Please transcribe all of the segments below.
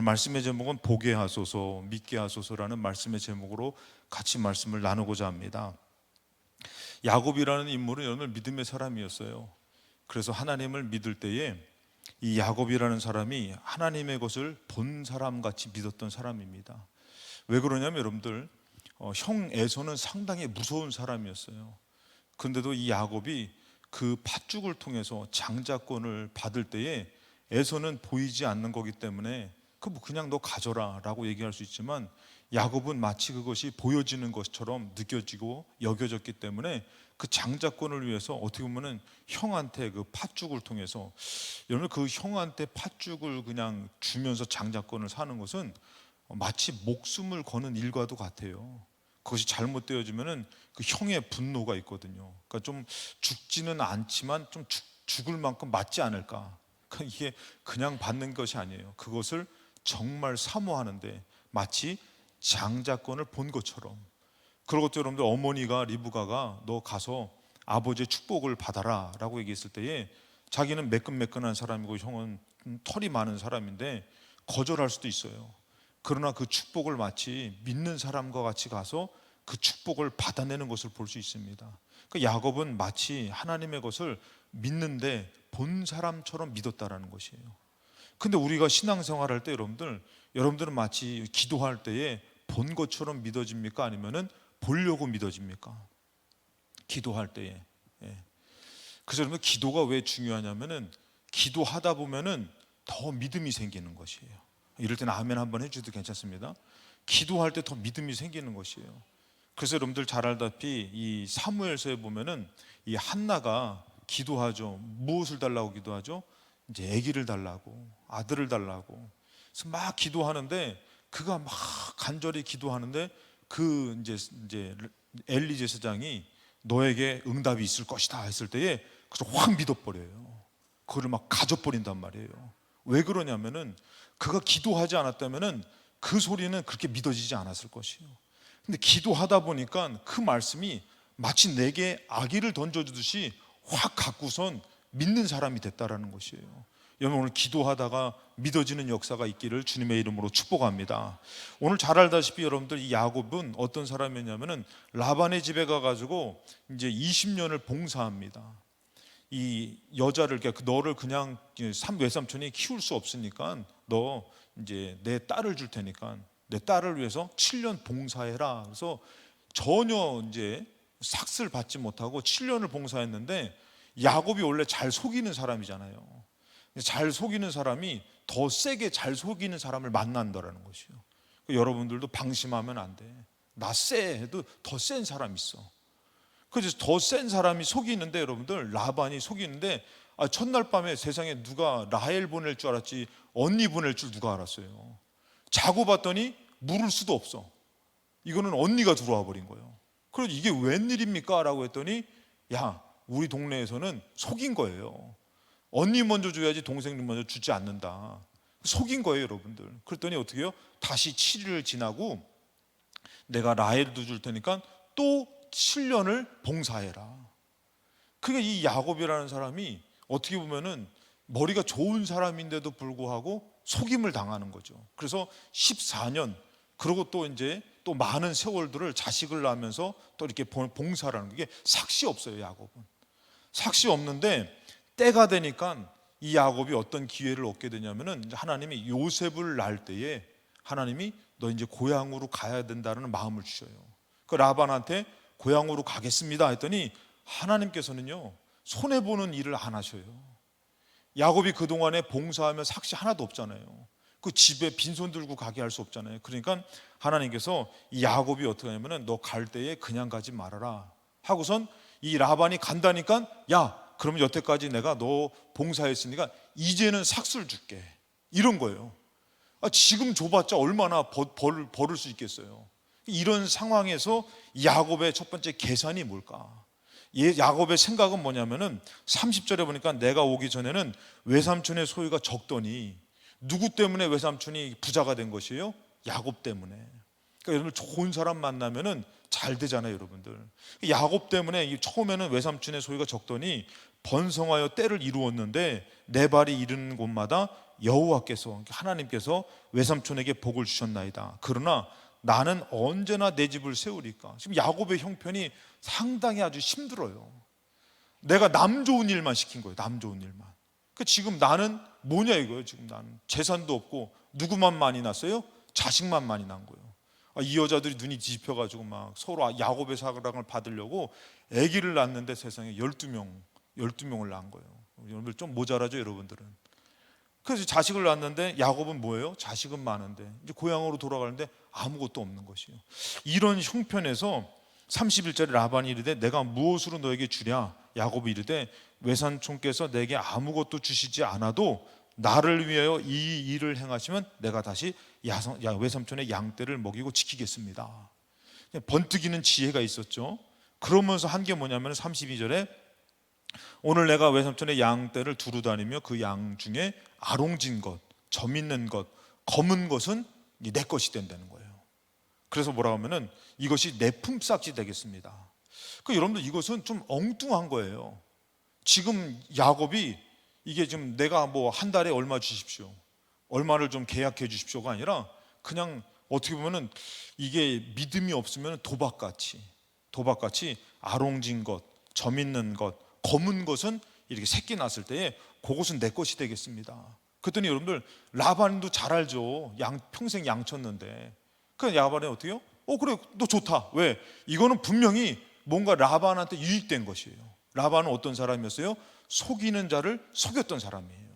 오늘 말씀의 제목은 보게 하소서, 믿게 하소서라는 말씀의 제목으로 같이 말씀을 나누고자 합니다. 야곱이라는 인물은 여러분 믿음의 사람이었어요. 그래서 하나님을 믿을 때에 이 야곱이라는 사람이 하나님의 것을 본 사람같이 믿었던 사람입니다. 왜 그러냐면 여러분들 형 에서는 상당히 무서운 사람이었어요. 그런데도 이 야곱이 그 팥죽을 통해서 장자권을 받을 때에 에서는 보이지 않는 거기 때문에 그냥 너 가져라 라고 얘기할 수 있지만, 야곱은 마치 그것이 보여지는 것처럼 느껴지고 여겨졌기 때문에 그 장자권을 위해서 어떻게 보면은 형한테 그 팥죽을 통해서, 여러분 그 형한테 팥죽을 그냥 주면서 장자권을 사는 것은 마치 목숨을 거는 일과도 같아요. 그것이 잘못되어지면은 그 형의 분노가 있거든요. 그러니까 좀 죽지는 않지만 좀 죽을 만큼 맞지 않을까. 그러니까 이게 그냥 받는 것이 아니에요. 그것을 정말 사모하는데 마치 장자권을 본 것처럼. 그리고 또 여러분들, 어머니가 리브가가 너 가서 아버지의 축복을 받아라 라고 얘기했을 때에 자기는 매끈매끈한 사람이고 형은 털이 많은 사람인데 거절할 수도 있어요. 그러나 그 축복을 마치 믿는 사람과 같이 가서 그 축복을 받아내는 것을 볼 수 있습니다. 그 야곱은 마치 하나님의 것을 믿는데 본 사람처럼 믿었다라는 것이에요. 근데 우리가 신앙생활할 때 여러분들은 마치 기도할 때에 본 것처럼 믿어집니까? 아니면은 보려고 믿어집니까? 기도할 때에. 그래서 여러분, 기도가 왜 중요하냐면은 기도하다 보면은 더 믿음이 생기는 것이에요. 이럴 때는 아멘 한번 해주셔도 괜찮습니다. 기도할 때 더 믿음이 생기는 것이에요. 그래서 여러분들 잘 알다시피 이 사무엘서에 보면은 이 한나가 기도하죠. 무엇을 달라고 기도하죠? 이제 아기를 달라고, 아들을 달라고. 그래서 막 기도하는데, 그가 막 간절히 기도하는데 그 이제 엘리 제사장이 너에게 응답이 있을 것이다 했을 때에 그래서 확 믿어버려요. 그거를 막 가져버린단 말이에요. 왜 그러냐면은 그가 기도하지 않았다면은 그 소리는 그렇게 믿어지지 않았을 것이에요. 근데 기도하다 보니까 그 말씀이 마치 내게 아기를 던져주듯이 확 갖고선 믿는 사람이 됐다라는 것이에요. 여러분, 오늘 기도하다가 믿어지는 역사가 있기를 주님의 이름으로 축복합니다. 오늘 잘 알다시피 여러분들, 이 야곱은 어떤 사람이었냐면은 라반의 집에 가가지고 이제 20년을 봉사합니다. 이 여자를, 그러니까 너를 그냥 외삼촌이 키울 수 없으니까 너 이제 내 딸을 줄 테니까 내 딸을 위해서 7년 봉사해라. 그래서 전혀 이제 삭슬 받지 못하고 7년을 봉사했는데, 야곱이 원래 잘 속이는 사람이잖아요. 잘 속이는 사람이 더 세게 잘 속이는 사람을 만난다라는 것이요. 여러분들도 방심하면 안 돼. 나 쎄 해도 더 센 사람 있어. 그래서 더 센 사람이 속이는데, 여러분들 라반이 속이는데, 첫날 밤에 세상에 누가 라헬 보낼 줄 알았지 언니 보낼 줄 누가 알았어요. 자고 봤더니 물을 수도 없어. 이거는 언니가 들어와 버린 거예요. 그래서 이게 웬일입니까? 라고 했더니, 야, 우리 동네에서는 속인 거예요. 언니 먼저 줘야지 동생 먼저 주지 않는다. 속인 거예요, 여러분들. 그랬더니 어떻게 해요? 다시 7일을 지나고 내가 라헬도 줄 테니까 또 7년을 봉사해라. 그게 이 야곱이라는 사람이 어떻게 보면은 머리가 좋은 사람인데도 불구하고 속임을 당하는 거죠. 그래서 14년, 그리고 또 이제 또 많은 세월들을 자식을 낳으면서 또 이렇게 봉사를 하는, 게 삭시 없어요, 야곱은. 삭시 없는데 때가 되니까 이 야곱이 어떤 기회를 얻게 되냐면은, 하나님이 요셉을 낳을 때에 하나님이 너 이제 고향으로 가야 된다는 마음을 주셔요. 그 라반한테 고향으로 가겠습니다 했더니 하나님께서는요, 손해보는 일을 안 하셔요. 야곱이 그동안에 봉사하며 삭시 하나도 없잖아요. 그 집에 빈손 들고 가게 할 수 없잖아요. 그러니까 하나님께서 이 야곱이 어떻게 하냐면은 너 갈 때에 그냥 가지 말아라 하고선, 이 라반이 간다니까, 야, 그러면 여태까지 내가 너 봉사했으니까 이제는 삭슬 줄게, 이런 거예요. 지금 줘봤자 얼마나 벌을 수 있겠어요. 이런 상황에서 야곱의 첫 번째 계산이 뭘까? 야곱의 생각은 뭐냐면은 30절에 보니까 내가 오기 전에는 외삼촌의 소유가 적더니, 누구 때문에 외삼촌이 부자가 된 것이에요? 야곱 때문에. 그러니까 여러분, 좋은 사람 만나면은 잘 되잖아요, 여러분들. 야곱 때문에 처음에는 외삼촌의 소유가 적더니 번성하여 때를 이루었는데 내 발이 이르는 곳마다 여호와께서 하나님께서 외삼촌에게 복을 주셨나이다. 그러나 나는 언제나 내 집을 세우리까. 지금 야곱의 형편이 상당히 아주 힘들어요. 내가 남 좋은 일만 시킨 거예요. 남 좋은 일만. 그 지금 나는 뭐냐 이거예요. 지금 나는 재산도 없고 누구만 많이 났어요? 자식만 많이 난 거예요. 이 여자들이 눈이 뒤집혀가지고 막 서로 야곱의 사랑을 받으려고 아기를 낳는데 세상에 12명을 낳은 거예요. 여러분들 좀 모자라죠, 여러분들은. 그래서 자식을 낳았는데 야곱은 뭐예요? 자식은 많은데 이제 고향으로 돌아가는데 아무것도 없는 것이에요. 이런 형편에서 31절에 라반이 이르되 내가 무엇으로 너에게 주랴? 야곱이 이르되 외삼촌께서 내게 아무것도 주시지 않아도 나를 위하여 이 일을 행하시면 내가 다시 외삼촌의 양떼를 먹이고 지키겠습니다. 번뜩이는 지혜가 있었죠. 그러면서 한 게 뭐냐면 32절에 오늘 내가 외삼촌의 양떼를 두루 다니며 그 양 중에 아롱진 것, 점 있는 것, 검은 것은 내 것이 된다는 거예요. 그래서 뭐라 하면은 이것이 내 품삯이 되겠습니다. 여러분들 이것은 좀 엉뚱한 거예요. 지금 야곱이 이게 지금 내가 뭐 한 달에 얼마 주십시오, 얼마를 좀 계약해 주십시오가 아니라 그냥 어떻게 보면은 이게 믿음이 없으면 도박같이 아롱진 것, 점 있는 것, 검은 것은 이렇게 새끼 낳았을 때에 그것은 내 것이 되겠습니다. 그랬더니 여러분들 라반도 잘 알죠. 평생 양 쳤는데. 그 야반이 어떻게 해요? 그래 너 좋다. 왜? 이거는 분명히 뭔가 라반한테 유익된 것이에요. 라반은 어떤 사람이었어요? 속이는 자를 속였던 사람이에요.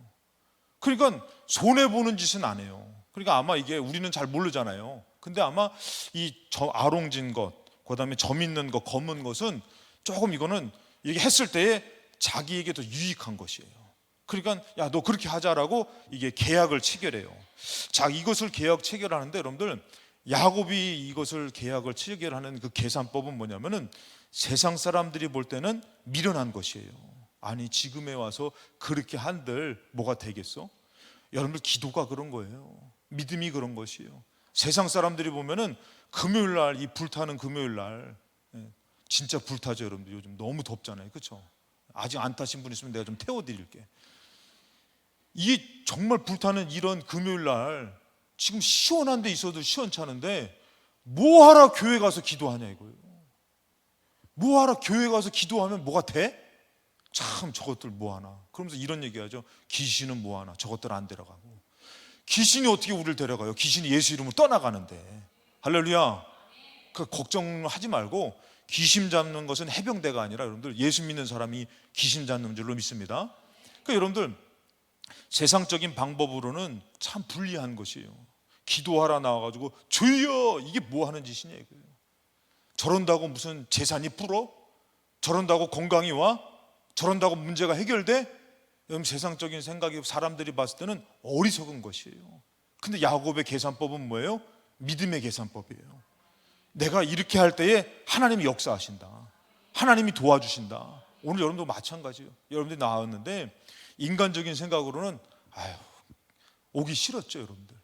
그러니까 손해보는 짓은 안 해요. 그러니까 아마 이게 우리는 잘 모르잖아요. 근데 아마 이 아롱진 것, 그 다음에 점 있는 것, 검은 것은 조금 이거는 이게 했을 때에 자기에게 더 유익한 것이에요. 그러니까 야 너 그렇게 하자라고 이게 계약을 체결해요. 자, 이것을 계약 체결하는데 여러분들 야곱이 이것을 계약을 체결하는 그 계산법은 뭐냐면은 세상 사람들이 볼 때는 미련한 것이에요. 아니 지금에 와서 그렇게 한들 뭐가 되겠어? 여러분들 기도가 그런 거예요. 믿음이 그런 것이에요. 세상 사람들이 보면은 금요일 날, 이 불타는 금요일 날 진짜 불타죠. 여러분들 요즘 너무 덥잖아요, 그렇죠? 아직 안 타신 분 있으면 내가 좀 태워드릴게. 이게 정말 불타는 이런 금요일 날 지금 시원한 데 있어도 시원찮은데 뭐하러 교회 가서 기도하냐 이거예요. 뭐하러 교회 가서 기도하면 뭐가 돼? 참 저것들 뭐하나. 그러면서 이런 얘기하죠. 귀신은 뭐하나. 저것들 안 데려가고. 귀신이 어떻게 우리를 데려가요? 귀신이 예수 이름으로 떠나가는데. 할렐루야. 그 걱정하지 말고 귀신 잡는 것은 해병대가 아니라 여러분들 예수 믿는 사람이 귀신 잡는 줄로 믿습니다. 그러니까 여러분들 세상적인 방법으로는 참 불리한 것이에요. 기도하러 나와가지고 주여 이게 뭐 하는 짓이냐 이거예요. 저런다고 무슨 재산이 불어? 저런다고 건강이 와? 저런다고 문제가 해결돼? 여러분 세상적인 생각이 사람들이 봤을 때는 어리석은 것이에요. 근데 야곱의 계산법은 뭐예요? 믿음의 계산법이에요. 내가 이렇게 할 때에 하나님이 역사하신다. 하나님이 도와주신다. 오늘 여러분도 마찬가지예요. 여러분들이 나왔는데 인간적인 생각으로는 오기 싫었죠. 여러분들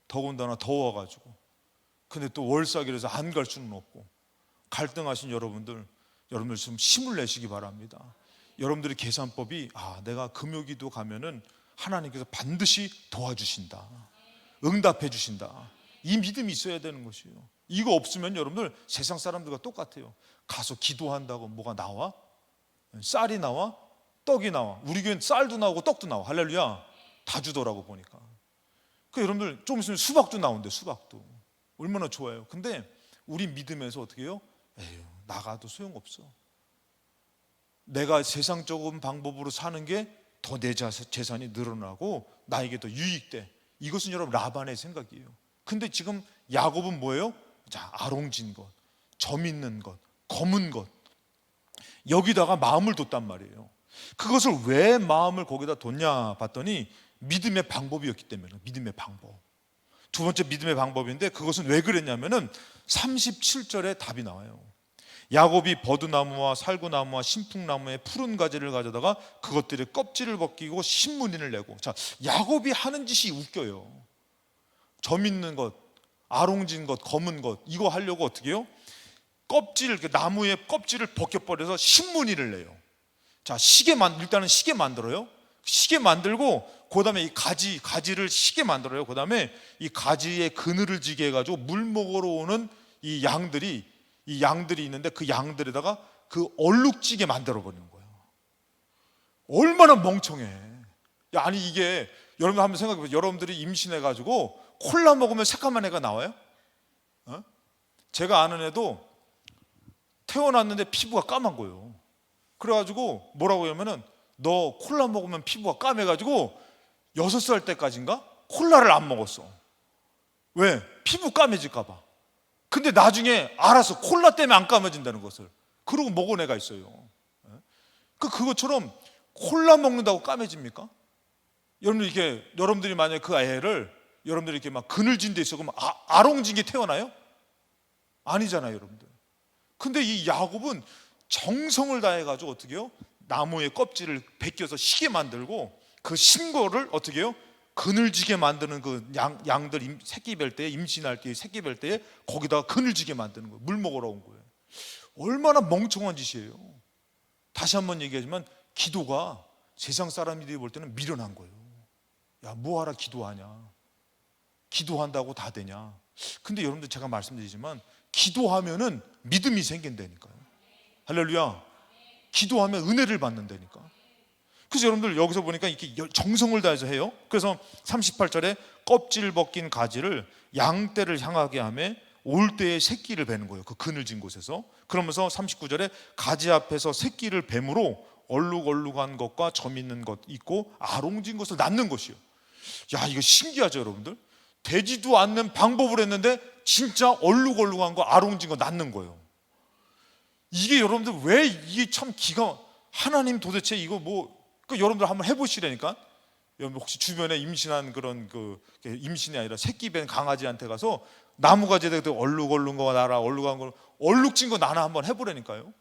더군다나 더워가지고. 근데 또 월삭이라서 안 갈 수는 없고 갈등하신 여러분들 좀 힘을 내시기 바랍니다. 여러분들의 계산법이 내가 금요기도 가면은 하나님께서 반드시 도와주신다, 응답해 주신다, 이 믿음이 있어야 되는 것이에요. 이거 없으면 여러분들 세상 사람들과 똑같아요. 가서 기도한다고 뭐가 나와? 쌀이 나와? 떡이 나와. 우리 교회는 쌀도 나오고 떡도 나와. 할렐루야. 다 주더라고 보니까. 여러분들 좀 있으면 수박도 나온대. 수박도 얼마나 좋아요. 근데 우리 믿음에서 어떻게 해요? 에휴, 나가도 소용없어. 내가 세상적인 방법으로 사는 게 더 내 재산이 늘어나고 나에게 더 유익돼. 이것은 여러분 라반의 생각이에요. 근데 지금 야곱은 뭐예요? 자, 아롱진 것, 점 있는 것, 검은 것, 여기다가 마음을 뒀단 말이에요. 그것을 왜 마음을 거기다 뒀냐 봤더니 믿음의 방법이었기 때문에. 믿음의 방법. 두 번째 믿음의 방법인데 그것은 왜 그랬냐면은 37절에 답이 나와요. 야곱이 버드나무와 살구나무와 신풍나무의 푸른 가지를 가져다가 그것들의 껍질을 벗기고 신문인을 내고. 자, 야곱이 하는 짓이 웃겨요. 점 있는 것, 아롱진 것, 검은 것, 이거 하려고 어떻게 해요? 나무의 껍질을 벗겨버려서 신문인을 내요. 자, 일단은 시계 만들어요. 시계 만들고 그다음에 이 가지를 시계 만들어요. 그다음에 이 가지에 그늘을 지게 해가지고 물 먹으러 오는 이 양들이 있는데 그 양들에다가 그 얼룩지게 만들어 버리는 거예요. 얼마나 멍청해. 아니 이게 여러분 한번 생각해 보세요. 여러분들이 임신해가지고 콜라 먹으면 새까만 애가 나와요? 제가 아는 애도 태어났는데 피부가 까만 거예요. 그래가지고 뭐라고 하냐면은 너 콜라 먹으면 피부가 까매가지고 6살 때까지인가 콜라를 안 먹었어. 왜? 피부 까매질까봐. 근데 나중에 알아서 콜라 때문에 안 까매진다는 것을 그러고 먹은 애가 있어요. 그것처럼 콜라 먹는다고 까매집니까? 여러분들이 만약에 그 애를 여러분들이 이렇게 막 그늘진 데 있어 그러면 아롱진 게 태어나요? 아니잖아요, 여러분들. 근데 이 야곱은 정성을 다해가지고 어떻게 해요? 나무의 껍질을 벗겨서 시계 만들고 그 신고를 어떻게 해요? 그늘지게 만드는 그 양들 새끼 뵐 때, 임신할 때 새끼 뵐 때 거기다가 그늘지게 만드는 거예요. 물 먹으러 온 거예요. 얼마나 멍청한 짓이에요. 다시 한번 얘기하지만 기도가 세상 사람들이 볼 때는 미련한 거예요. 야, 뭐하라 기도하냐? 기도한다고 다 되냐? 근데 여러분들 제가 말씀드리지만 기도하면은 믿음이 생긴다니까요. 할렐루야. 기도하면 은혜를 받는다니까. 그래서 여러분들 여기서 보니까 이렇게 정성을 다해서 해요. 그래서 38절에 껍질 벗긴 가지를 양떼를 향하게 하며 올 때에 새끼를 베는 거예요. 그 그늘진 곳에서. 그러면서 39절에 가지 앞에서 새끼를 뱀으로 얼룩얼룩한 것과 점 있는 것 있고 아롱진 것을 낳는 것이요. 야, 이거 신기하죠, 여러분들? 되지도 않는 방법을 했는데 진짜 얼룩얼룩한 거 아롱진 거 낳는 거예요. 이게 여러분들 왜 이게 참 하나님 도대체 이거 여러분들 한번 해보시라니까. 여러분 혹시 주변에 임신한 그런 임신이 아니라 새끼 뺀 강아지한테 가서 나무가지에 얼룩얼룩한 거 나라 얼룩한 거 얼룩진 거 나나 한번 해보라니까요.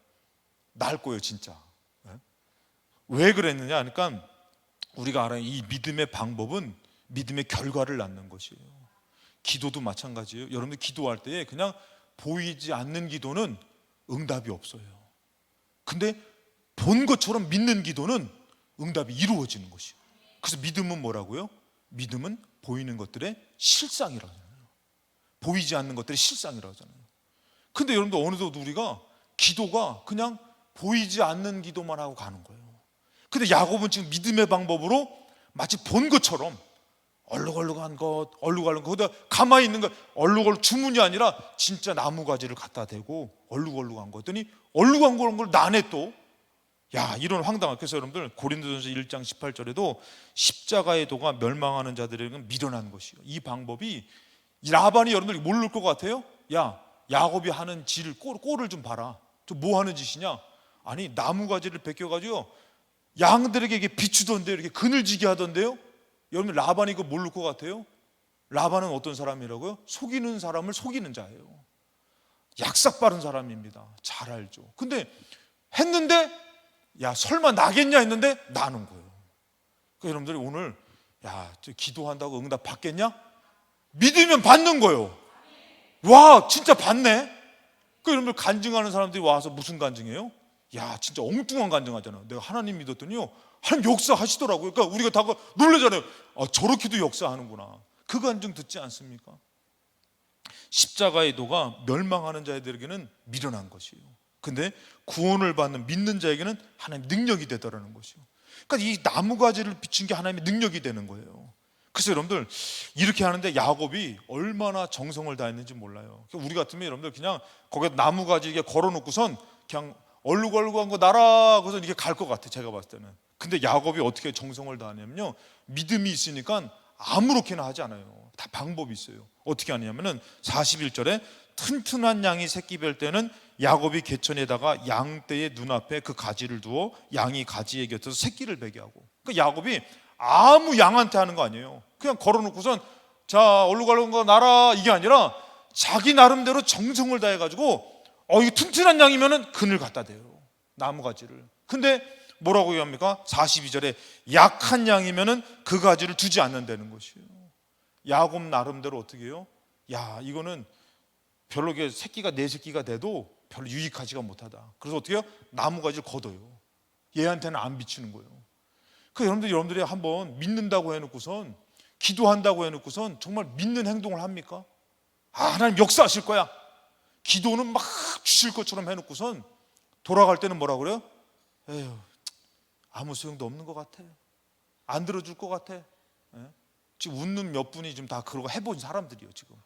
날 거예요 진짜. 왜 그랬느냐 그러니까 우리가 알아요. 이 믿음의 방법은 믿음의 결과를 낳는 것이에요. 기도도 마찬가지예요. 여러분들 기도할 때 그냥 보이지 않는 기도는 응답이 없어요. 근데 본 것처럼 믿는 기도는 응답이 이루어지는 것이에요. 그래서 믿음은 뭐라고요? 믿음은 보이는 것들의 실상이라고 하잖아요. 보이지 않는 것들의 실상이라고 하잖아요. 근데 여러분들 어느덧 우리가 기도가 그냥 보이지 않는 기도만 하고 가는 거예요. 근데 야곱은 지금 믿음의 방법으로 마치 본 것처럼 얼룩얼룩한 것, 얼룩얼룩한 것, 거기다 가만히 있는 것, 얼룩얼룩 주문이 아니라 진짜 나무가지를 갖다 대고 얼룩얼룩한 거 했더니 얼룩한 걸 나네 또. 야, 이런 황당한. 그래서 여러분들 고린도전서 1장 18절에도 십자가의 도가 멸망하는 자들에게는 미련한 것이요. 이 방법이 라반이 여러분들이 모를 것 같아요? 야, 야곱이 하는 꼴을 좀 봐라. 좀 뭐 하는 짓이냐? 아니, 나무가지를 벗겨가지고 양들에게 이게 비추던데요. 이렇게 그늘지게 하던데요. 여러분 라반이 이거 모를 것 같아요? 라반은 어떤 사람이라고요? 속이는 사람을 속이는 자예요. 약삭 빠른 사람입니다. 잘 알죠. 근데 했는데 야, 설마 나겠냐 했는데 나는 거예요. 그러니까 여러분들이 오늘 기도한다고 응답 받겠냐? 믿으면 받는 거예요. 와, 진짜 받네. 그 여러분들 간증하는 사람들이 와서 무슨 간증해요? 야, 진짜 엉뚱한 간증하잖아요. 내가 하나님 믿었더니요, 하나님 역사하시더라고요. 그러니까 우리가 다 놀라잖아요. 저렇게도 역사하는구나. 그 간증 듣지 않습니까? 십자가의 도가 멸망하는 자들에게는 미련한 것이에요. 근데 구원을 받는 믿는 자에게는 하나님의 능력이 되더라는 것이요. 그러니까 이 나무가지를 비춘 게 하나님의 능력이 되는 거예요. 그래서 여러분들 이렇게 하는데 야곱이 얼마나 정성을 다했는지 몰라요. 우리 같으면 여러분들 그냥 거기에 나무가지 이게 걸어놓고선 그냥 얼룩얼룩한 거 나라 그래서 이렇게 갈 것 같아, 제가 봤을 때는. 근데 야곱이 어떻게 정성을 다하냐면요, 믿음이 있으니까 아무렇게나 하지 않아요. 다 방법이 있어요. 어떻게 하냐면은 41절에 튼튼한 양이 새끼 뵐 때는 야곱이 개천에다가 양떼의 눈앞에 그 가지를 두어 양이 가지에 곁에서 새끼를 베게 하고. 그러니까 야곱이 아무 양한테 하는 거 아니에요. 그냥 걸어놓고선 자, 얼룩얼룩한 거 나라 이게 아니라 자기 나름대로 정성을 다해가지고 이거 튼튼한 양이면은 그늘 갖다 대요, 나무가지를. 근데 뭐라고 얘기합니까? 42절에 약한 양이면은 그 가지를 두지 않는다는 것이에요. 야곱 나름대로 어떻게 해요? 야, 이거는 별로 새끼가 내 새끼가 돼도 별로 유익하지가 못하다. 그래서 어떻게 해요? 나무가지를 걷어요. 얘한테는 안 비치는 거예요. 여러분들이 한번 믿는다고 해놓고선, 기도한다고 해놓고선 정말 믿는 행동을 합니까? 하나님 역사하실 거야, 기도는 막 주실 것처럼 해놓고선 돌아갈 때는 뭐라 그래요? 에휴, 아무 소용도 없는 것 같아, 안 들어줄 것 같아. 예? 지금 웃는 몇 분이 지금 다 그러고 해본 사람들이요 지금.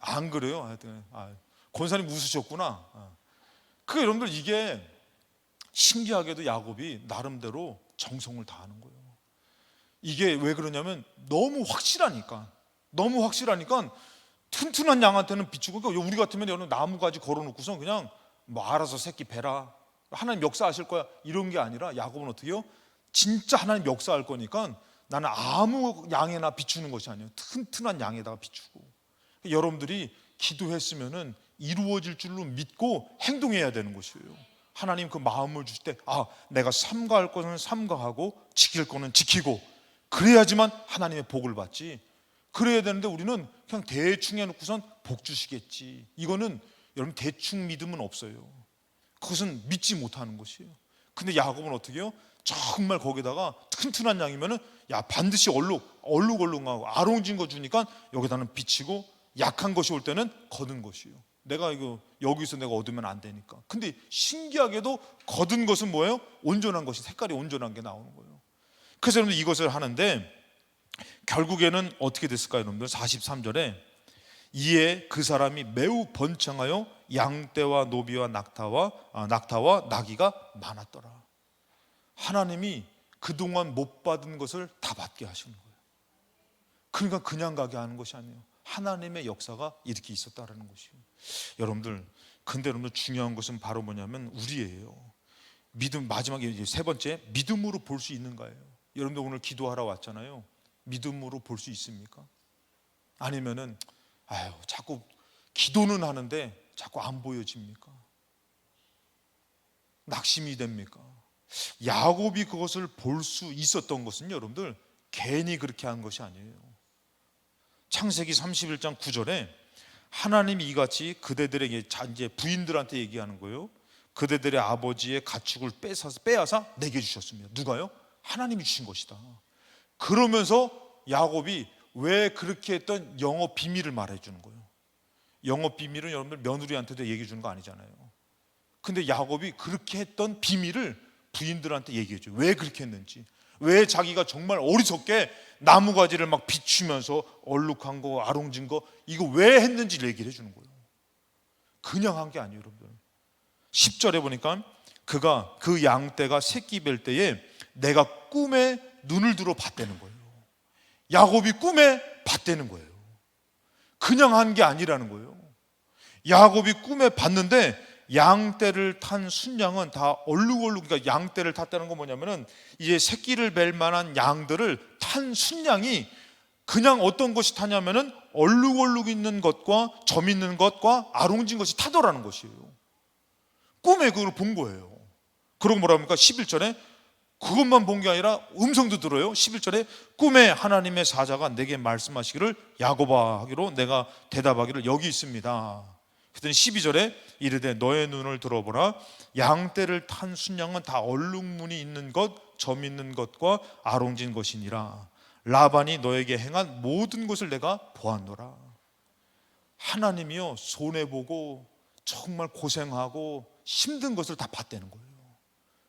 안 그래요? 하여튼 권사님 웃으셨구나. 여러분들, 이게 신기하게도 야곱이 나름대로 정성을 다하는 거예요. 이게 왜 그러냐면 너무 확실하니까 튼튼한 양한테는 비추고, 그러니까 우리 같으면 여러분 나무가지 걸어놓고서 그냥 뭐 알아서 새끼 베라, 하나님 역사하실 거야, 이런 게 아니라 야곱은 어떻게 해요? 진짜 하나님 역사할 거니까 나는 아무 양에나 비추는 것이 아니에요. 튼튼한 양에다가 비추고. 여러분들이 기도했으면은 이루어질 줄로 믿고 행동해야 되는 것이에요. 하나님 그 마음을 주실 때, 내가 삼가할 것은 삼가하고 지킬 거는 지키고, 그래야지만 하나님의 복을 받지. 그래야 되는데 우리는 그냥 대충 해놓고선 복 주시겠지, 이거는 여러분 대충 믿음은 없어요. 그것은 믿지 못하는 것이에요. 근데 야곱은 어떻게 해요? 정말 거기다가 튼튼한 양이면은 반드시 얼룩하고 아롱진 거 주니까 여기다는 비치고, 약한 것이 올 때는 거둔 것이에요. 내가 여기서 내가 얻으면 안 되니까. 근데 신기하게도 거둔 것은 뭐예요? 온전한 것이, 색깔이 온전한 게 나오는 거예요. 그래서 여러분들 이것을 하는데 결국에는 어떻게 됐을까요? 여러분들 43절에 이에 그 사람이 매우 번창하여 양떼와 노비와 낙타와 나귀가 많았더라. 하나님이 그동안 못 받은 것을 다 받게 하시는 거예요. 그러니까 그냥 가게 하는 것이 아니에요. 하나님의 역사가 이렇게 있었다라는 것이에요. 근데 여러분들 중요한 것은 바로 뭐냐면 우리예요. 믿음, 마지막에 이제 세 번째, 믿음으로 볼 수 있는가예요. 여러분들 오늘 기도하러 왔잖아요. 믿음으로 볼 수 있습니까? 아니면은 자꾸 기도는 하는데 자꾸 안 보여집니까? 낙심이 됩니까? 야곱이 그것을 볼 수 있었던 것은 여러분들 괜히 그렇게 한 것이 아니에요. 창세기 31장 9절에 하나님이 이같이 그대들에게, 이제 부인들한테 얘기하는 거예요. 그대들의 아버지의 가축을 빼앗아 내게 주셨습니다. 누가요? 하나님이 주신 것이다. 그러면서 야곱이 왜 그렇게 했던 영업 비밀을 말해주는 거예요. 영업 비밀은 여러분들 며느리한테도 얘기해 주는 거 아니잖아요. 근데 야곱이 그렇게 했던 비밀을 부인들한테 얘기해줘요. 왜 그렇게 했는지, 왜 자기가 정말 어리석게 나무가지를 막 비추면서 얼룩한 거, 아롱진 거, 이거 왜 했는지를 얘기를 해주는 거예요. 그냥 한 게 아니에요, 여러분들. 10절에 보니까 그가 그 양떼가 새끼 뵐 때에 내가 꿈에 눈을 들어 봤다는 거예요. 야곱이 꿈에 봤다는 거예요. 그냥 한 게 아니라는 거예요. 야곱이 꿈에 봤는데 양떼를 탄 순양은 다 얼룩얼룩, 그러니까 양떼를 탔다는 건 뭐냐면은 이제 새끼를 뵐 만한 양들을 탄 순양이 그냥 어떤 것이 타냐면은 얼룩얼룩 있는 것과 점 있는 것과 아롱진 것이 타더라는 것이에요. 꿈에 그걸 본 거예요. 그러고 뭐라 합니까? 11절에 그것만 본 게 아니라 음성도 들어요. 11절에 꿈에 하나님의 사자가 내게 말씀하시기를 야곱아 하기로 내가 대답하기를 여기 있습니다. 그랬더니 12절에 이르되 너의 눈을 들어보라. 양떼를 탄 순양은 다 얼룩무늬 있는 것, 점 있는 것과 아롱진 것이니라. 라반이 너에게 행한 모든 것을 내가 보았노라. 하나님이요, 손해보고 정말 고생하고 힘든 것을 다 봤다는 거예요.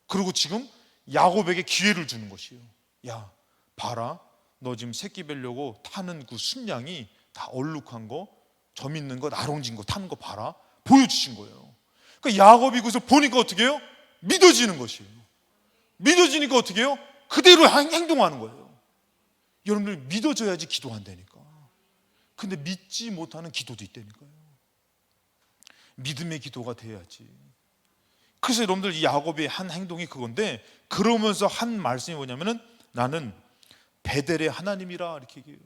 그리고 지금 야곱에게 기회를 주는 것이에요. 야, 봐라, 너 지금 새끼 뵈려고 타는 그 순양이 다 얼룩한 거, 점 있는 것, 아롱진 거 타는 거 봐라, 보여주신 거예요. 그러니까 야곱이 그것을 보니까 어떻게 해요? 믿어지는 것이에요. 믿어지니까 어떻게 해요? 그대로 행동하는 거예요. 여러분들 믿어져야지 기도한다니까. 근데 믿지 못하는 기도도 있다니까요. 믿음의 기도가 돼야지. 그래서 여러분들 이 야곱의 한 행동이 그건데, 그러면서 한 말씀이 뭐냐면은 나는 베델의 하나님이라 이렇게 얘기해요.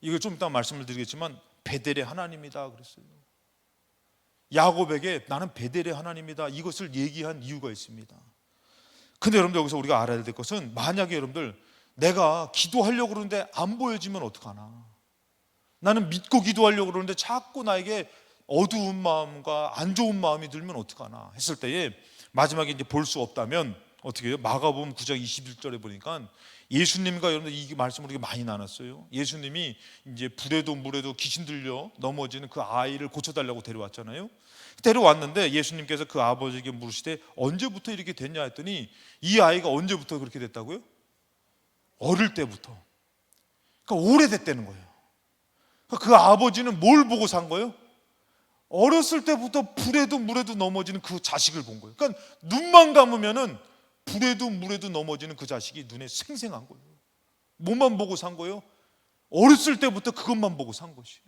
이걸 좀 이따 말씀을 드리겠지만 베델의 하나님이다 그랬어요. 야곱에게 나는 베델의 하나님이다, 이것을 얘기한 이유가 있습니다. 근데 여러분들 여기서 우리가 알아야 될 것은, 만약에 여러분들 내가 기도하려고 그러는데 안 보여지면 어떡하나, 나는 믿고 기도하려고 그러는데 자꾸 나에게 어두운 마음과 안 좋은 마음이 들면 어떡하나 했을 때에 마지막에 이제 볼 수 없다면 어떻게 해요? 마가복음 9장 21절에 보니까 예수님과 여러분들 이 말씀을 우리가 많이 나눴어요. 예수님이 이제 불에도 물에도 귀신 들려 넘어지는 그 아이를 고쳐달라고 데려왔잖아요. 데려왔는데 예수님께서 그 아버지에게 물으시되 언제부터 이렇게 됐냐 했더니 이 아이가 언제부터 그렇게 됐다고요? 어릴 때부터. 그러니까 오래됐다는 거예요. 그러니까 그 아버지는 뭘 보고 산 거예요? 어렸을 때부터 불에도 물에도 넘어지는 그 자식을 본 거예요. 그러니까 눈만 감으면은 불에도 물에도 넘어지는 그 자식이 눈에 생생한 거예요. 뭐만 보고 산 거예요? 어렸을 때부터 그것만 보고 산 것이에요.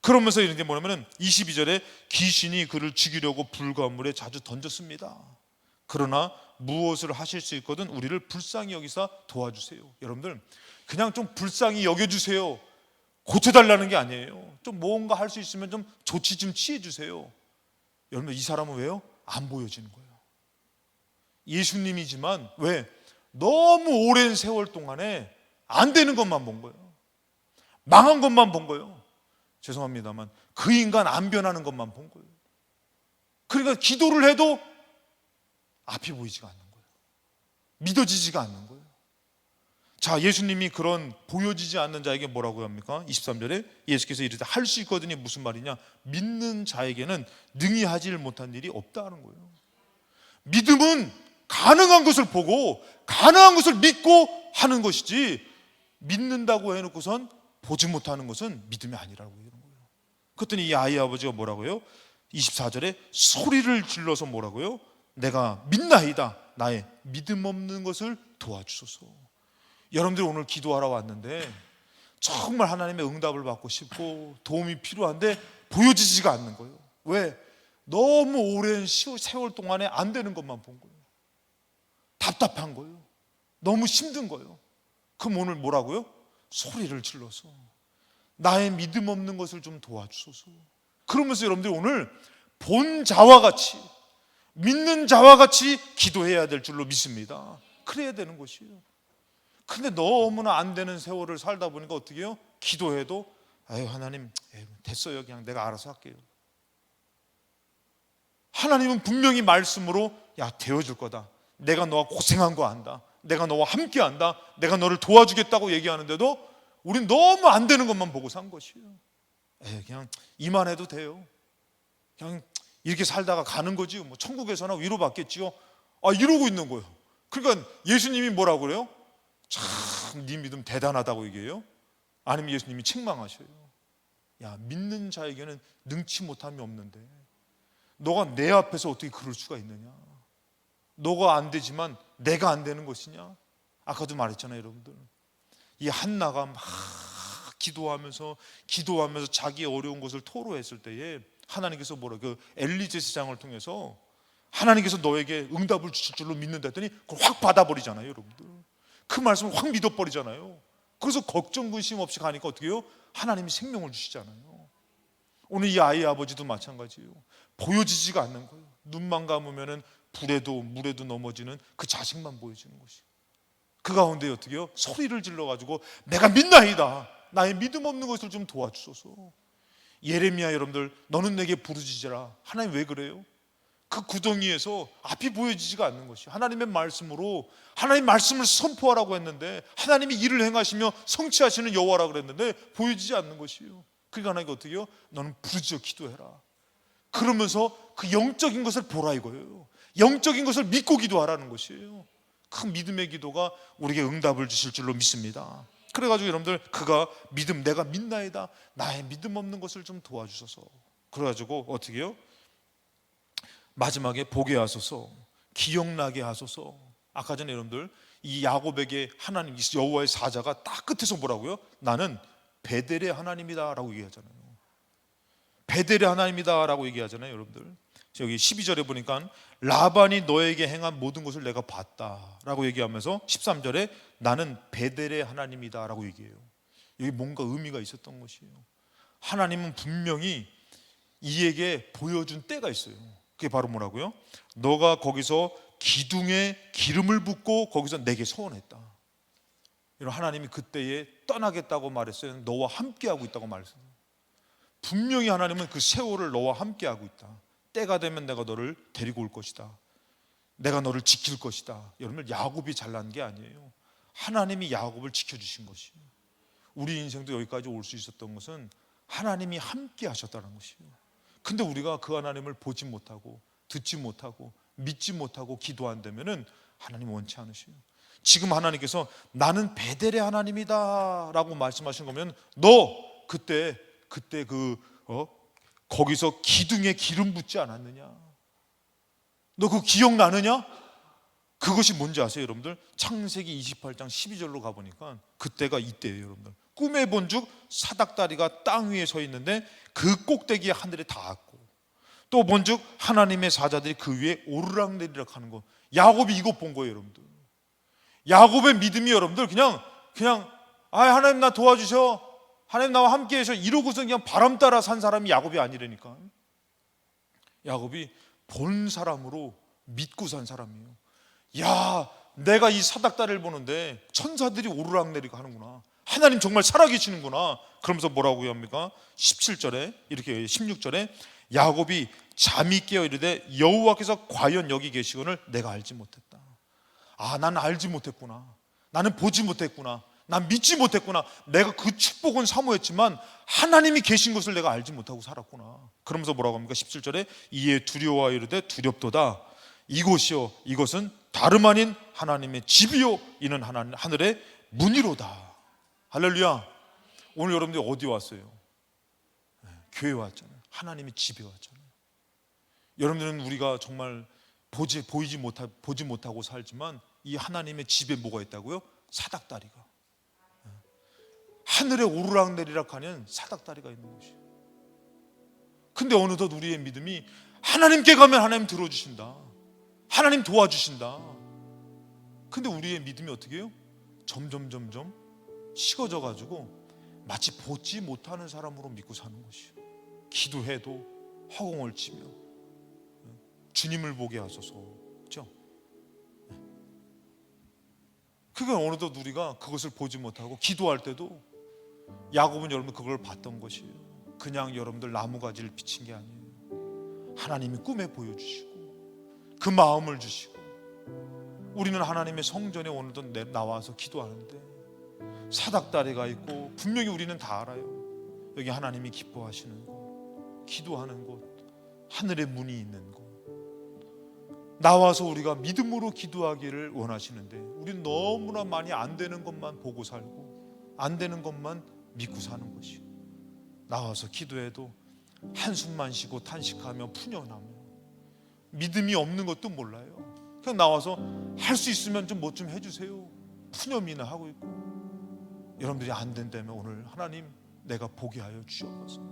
그러면서 이런 게 뭐냐면은 22절에 귀신이 그를 죽이려고 불과 물에 자주 던졌습니다. 그러나 무엇을 하실 수 있거든 우리를 불쌍히 여기사 도와주세요. 여러분들 그냥 좀 불쌍히 여겨주세요, 고쳐달라는 게 아니에요. 좀 뭔가 할 수 있으면 좀 조치 좀 취해주세요. 여러분 이 사람은 왜요? 안 보여지는 거예요. 예수님이지만 왜? 너무 오랜 세월 동안에 안 되는 것만 본 거예요. 망한 것만 본 거예요. 죄송합니다만 그 인간 안 변하는 것만 본 거예요. 그러니까 기도를 해도 앞이 보이지가 않는 거예요. 믿어지지가 않는 거예요. 자, 예수님이 그런 보여지지 않는 자에게 뭐라고 합니까? 23절에 예수께서 이르되 할 수 있거든이 무슨 말이냐? 믿는 자에게는 능히 하질 못한 일이 없다는 거예요. 믿음은 가능한 것을 보고 가능한 것을 믿고 하는 것이지, 믿는다고 해놓고선 보지 못하는 것은 믿음이 아니라고 하는 거예요. 그랬더니 이 아이 아버지가 뭐라고요? 24절에 소리를 질러서 뭐라고요? 내가 믿나이다, 나의 믿음 없는 것을 도와주소서. 여러분들 오늘 기도하러 왔는데 정말 하나님의 응답을 받고 싶고 도움이 필요한데 보여지지가 않는 거예요. 왜? 너무 오랜 세월 동안에 안 되는 것만 본 거예요. 답답한 거예요. 너무 힘든 거예요. 그럼 오늘 뭐라고요? 소리를 질러서 나의 믿음 없는 것을 좀 도와주소서. 그러면서 여러분들이 오늘 본 자와 같이, 믿는 자와 같이 기도해야 될 줄로 믿습니다. 그래야 되는 것이에요. 근데 너무나 안 되는 세월을 살다 보니까 어떻게 해요? 기도해도 아유 하나님 됐어요, 그냥 내가 알아서 할게요. 하나님은 분명히 말씀으로 야 되어줄 거다, 내가 너가 고생한 거 안다, 내가 너와 함께 한다, 내가 너를 도와주겠다고 얘기하는데도 우린 너무 안 되는 것만 보고 산 것이에요. 그냥 이만해도 돼요, 그냥 이렇게 살다가 가는 거지 뭐 천국에서나 위로받겠지요. 이러고 있는 거예요. 그러니까 예수님이 뭐라고 그래요? 참 네 믿음 대단하다고 얘기해요? 아니면 예수님이 책망하셔요? 야 믿는 자에게는 능치 못함이 없는데 너가 내 앞에서 어떻게 그럴 수가 있느냐? 너가 안 되지만 내가 안 되는 것이냐? 아까도 말했잖아요, 여러분들. 이 한나가 막 기도하면서 자기의 어려운 것을 토로했을 때에 하나님께서 그 엘리 제사장을 통해서 하나님께서 너에게 응답을 주실 줄로 믿는다 했더니 그걸 확 받아버리잖아요, 여러분들. 그 말씀을 확 믿어버리잖아요. 그래서 걱정 근심 없이 가니까 어떻게 해요? 하나님이 생명을 주시잖아요. 오늘 이 아이 아버지도 마찬가지예요. 보여지지가 않는 거예요. 눈만 감으면 불에도 물에도 넘어지는 그 자식만 보여지는 것이에요. 그 가운데 어떻게 해요? 소리를 질러가지고 내가 믿나이다, 나의 믿음 없는 것을 좀 도와주소서. 예레미야 여러분들, 너는 내게 부르짖으라. 하나님 왜 그래요? 그 구덩이에서 앞이 보여지지가 않는 것이 하나님의 말씀으로 하나님 말씀을 선포하라고 했는데 하나님이 일을 행하시며 성취하시는 여호와라 그랬는데 보여지지 않는 것이에요. 그러니까 하나님이 어떻게 해요? 너는 부르짖어 기도해라. 그러면서 그 영적인 것을 보라 이거예요. 영적인 것을 믿고 기도하라는 것이에요. 큰 믿음의 기도가 우리에게 응답을 주실 줄로 믿습니다. 그래가지고 여러분들 그가 믿음, 내가 믿나이다, 나의 믿음 없는 것을 좀 도와주소서. 그래가지고 어떻게 해요? 마지막에 보게 하소서, 기억나게 하소서. 아까 전에 여러분들 이 야곱에게 하나님 여호와의 사자가 딱 끝에서 뭐라고요? 나는 베델의 하나님이다 라고 얘기하잖아요. 베델의 하나님이다 라고 얘기하잖아요, 여러분들. 여기 12절에 보니까 라반이 너에게 행한 모든 것을 내가 봤다 라고 얘기하면서 13절에 나는 베델의 하나님이다 라고 얘기해요. 여기 뭔가 의미가 있었던 것이에요. 하나님은 분명히 이에게 보여준 때가 있어요. 그게 바로 뭐라고요? 너가 거기서 기둥에 기름을 붓고 거기서 내게 소원했다. 이런 하나님이 그때에 떠나겠다고 말했어요. 너와 함께하고 있다고 말했어요. 분명히 하나님은 그 세월을 너와 함께하고 있다. 때가 되면 내가 너를 데리고 올 것이다. 내가 너를 지킬 것이다. 여러분, 야곱이 잘난 게 아니에요. 하나님이 야곱을 지켜주신 것이에요. 우리 인생도 여기까지 올 수 있었던 것은 하나님이 함께 하셨다는 것이에요. 근데 우리가 그 하나님을 보지 못하고 듣지 못하고 믿지 못하고 기도한다면은 하나님 원치 않으셔요. 지금 하나님께서 나는 베델의 하나님이다 라고 말씀하신 거면, 너 그때 거기서 기둥에 기름 붓지 않았느냐? 너 그거 기억나느냐? 그것이 뭔지 아세요, 여러분들? 창세기 28장 12절로 가보니까 그때가 이때예요, 여러분들. 꿈에 본즉 사닥다리가 땅 위에 서 있는데 그 꼭대기에 하늘에 닿았고, 또 본즉 하나님의 사자들이 그 위에 오르락내리락 하는 거. 야곱이 이거 본 거예요, 여러분들. 야곱의 믿음이 여러분들 그냥 하나님 나 도와주셔, 하나님 나와 함께 하셔, 이러고서 그냥 바람 따라 산 사람이 야곱이 아니라니까. 야곱이 본 사람으로 믿고 산 사람이에요. 야, 내가 이 사닥다리를 보는데 천사들이 오르락내리락 하는구나, 하나님 정말 살아계시는구나. 그러면서 뭐라고 합니까? 17절에 이렇게, 16절에 야곱이 잠이 깨어 이르되 여호와께서 과연 여기 계시거늘 내가 알지 못했다. 아, 나는 알지 못했구나, 나는 보지 못했구나, 난 믿지 못했구나. 내가 그 축복은 사모했지만 하나님이 계신 것을 내가 알지 못하고 살았구나. 그러면서 뭐라고 합니까? 17절에 이에 두려워하여 이르되 두렵도다. 이곳이요, 이것은 다름 아닌 하나님의 집이요, 이는 하늘의 문이로다. 할렐루야. 오늘 여러분들이 어디 왔어요? 교회 왔잖아요. 하나님의 집에 왔잖아요. 여러분들은 우리가 정말 보지 못하고 살지만 이 하나님의 집에 뭐가 있다고요? 사닥다리가, 하늘에 오르락내리락 하는 사닥다리가 있는 것이에요. 근데 어느덧 우리의 믿음이 하나님께 가면 하나님 들어주신다, 하나님 도와주신다. 근데 우리의 믿음이 어떻게 해요? 점점 식어져 가지고 마치 보지 못하는 사람으로 믿고 사는 것이에요. 기도해도 허공을 치며 주님을 보게 하소서, 그렇죠? 그게 어느덧 우리가 그것을 보지 못하고 기도할 때도, 야곱은 여러분 그걸 봤던 것이에요. 그냥 여러분들 나무가지를 비친 게 아니에요. 하나님이 꿈에 보여주시고 그 마음을 주시고, 우리는 하나님의 성전에 어느덧 나와서 기도하는데 사닥다리가 있고 분명히 우리는 다 알아요. 여기 하나님이 기뻐하시는 곳, 기도하는 곳, 하늘의 문이 있는 곳, 나와서 우리가 믿음으로 기도하기를 원하시는데 우리는 너무나 많이 안 되는 것만 보고 살고 안 되는 것만 믿고 사는 것이에요. 나와서 기도해도 한숨만 쉬고 탄식하며 푸념하며 믿음이 없는 것도 몰라요. 그냥 나와서 할 수 있으면 좀 뭐 좀 해주세요, 푸념이나 하고 있고. 여러분들이 안 된다면 오늘 하나님 내가 보게 하여 주시옵소서,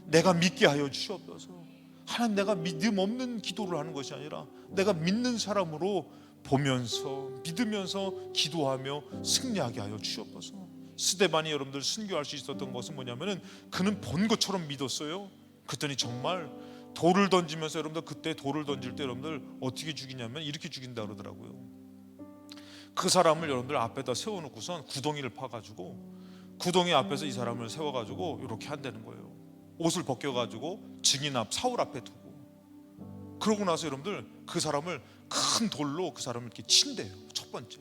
내가 믿게 하여 주시옵소서. 하나님, 내가 믿음 없는 기도를 하는 것이 아니라 내가 믿는 사람으로 보면서 믿으면서 기도하며 승리하게 하여 주시옵소서. 스데반이 여러분들 순교할 수 있었던 것은 뭐냐면은 그는 본 것처럼 믿었어요. 그랬더니 정말 돌을 던지면서, 여러분들 그때 돌을 던질 때 여러분들 어떻게 죽이냐면 이렇게 죽인다 그러더라고요. 그 사람을 여러분들 앞에다 세워놓고선 구덩이를 파가지고 구덩이 앞에서 이 사람을 세워가지고 이렇게 한다는 거예요. 옷을 벗겨가지고 증인 앞 사울 앞에 두고, 그러고 나서 여러분들 그 사람을 큰 돌로 그 사람을 이렇게 친대요. 첫 번째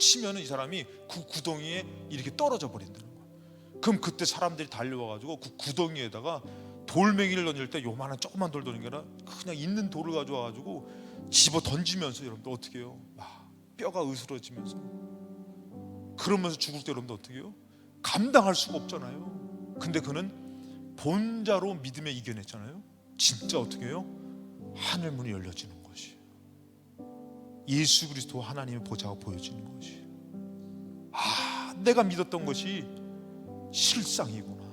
치면은 이 사람이 그 구덩이에 이렇게 떨어져 버린다는 거예요. 그럼 그때 사람들이 달려와가지고 그 구덩이에다가 돌멩이를 던질 때 요만한 조그만 돌 도는 게 아니라 그냥 있는 돌을 가져와가지고 집어 던지면서 여러분들 어떻게 해요? 막 뼈가 으스러지면서, 그러면서 죽을 때 여러분들 어떻게 해요? 감당할 수가 없잖아요. 근데 그는 본자로 믿음에 이겨냈잖아요. 진짜 어떻게 해요? 하늘 문이 열려지는 것이에요. 예수 그리스도 하나님의 보좌가 보여지는 것이에요. 아, 내가 믿었던 것이 실상이구나,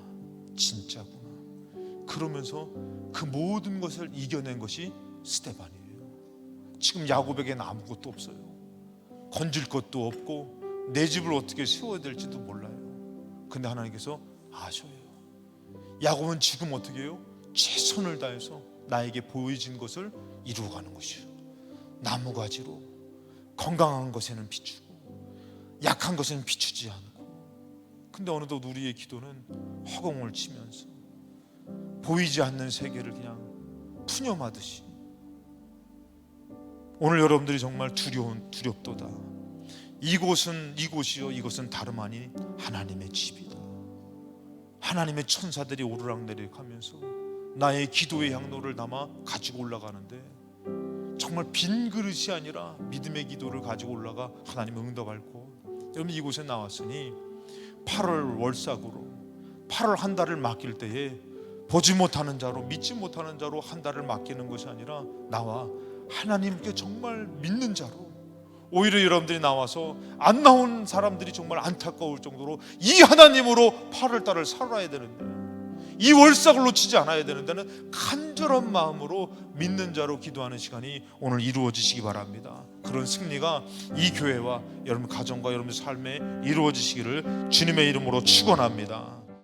진짜구나. 그러면서 그 모든 것을 이겨낸 것이 스데반이에요. 지금 야곱에게는 아무것도 없어요. 건질 것도 없고 내 집을 어떻게 세워야 될지도 몰라요. 근데 하나님께서 아셔요. 야곱은 지금 어떻게 해요? 최선을 다해서 나에게 보여진 것을 이루어가는 것이에요. 나무가지로 건강한 것에는 비추고 약한 것에는 비추지 않고. 근데 어느덧 우리의 기도는 허공을 치면서 보이지 않는 세계를 그냥 푸념하듯이 오늘 여러분들이 정말 두렵도다. 이곳은 다름 아닌 하나님의 집이다. 하나님의 천사들이 오르락내리락하면서 나의 기도의 향로를 담아 가지고 올라가는데, 정말 빈 그릇이 아니라 믿음의 기도를 가지고 올라가 하나님 응답할 곳. 여러분, 이곳에 나왔으니 8월 월삭으로 8월 한 달을 맡길 때에 보지 못하는 자로, 믿지 못하는 자로 한 달을 맡기는 것이 아니라 나와 하나님께 정말 믿는 자로, 오히려 여러분들이 나와서 안 나온 사람들이 정말 안타까울 정도로 이 하나님으로 8월 달을 살아야 되는데, 이 월삭을 놓치지 않아야 되는데는 간절한 마음으로 믿는 자로 기도하는 시간이 오늘 이루어지시기 바랍니다. 그런 승리가 이 교회와 여러분 가정과 여러분 삶에 이루어지시기를 주님의 이름으로 축원합니다.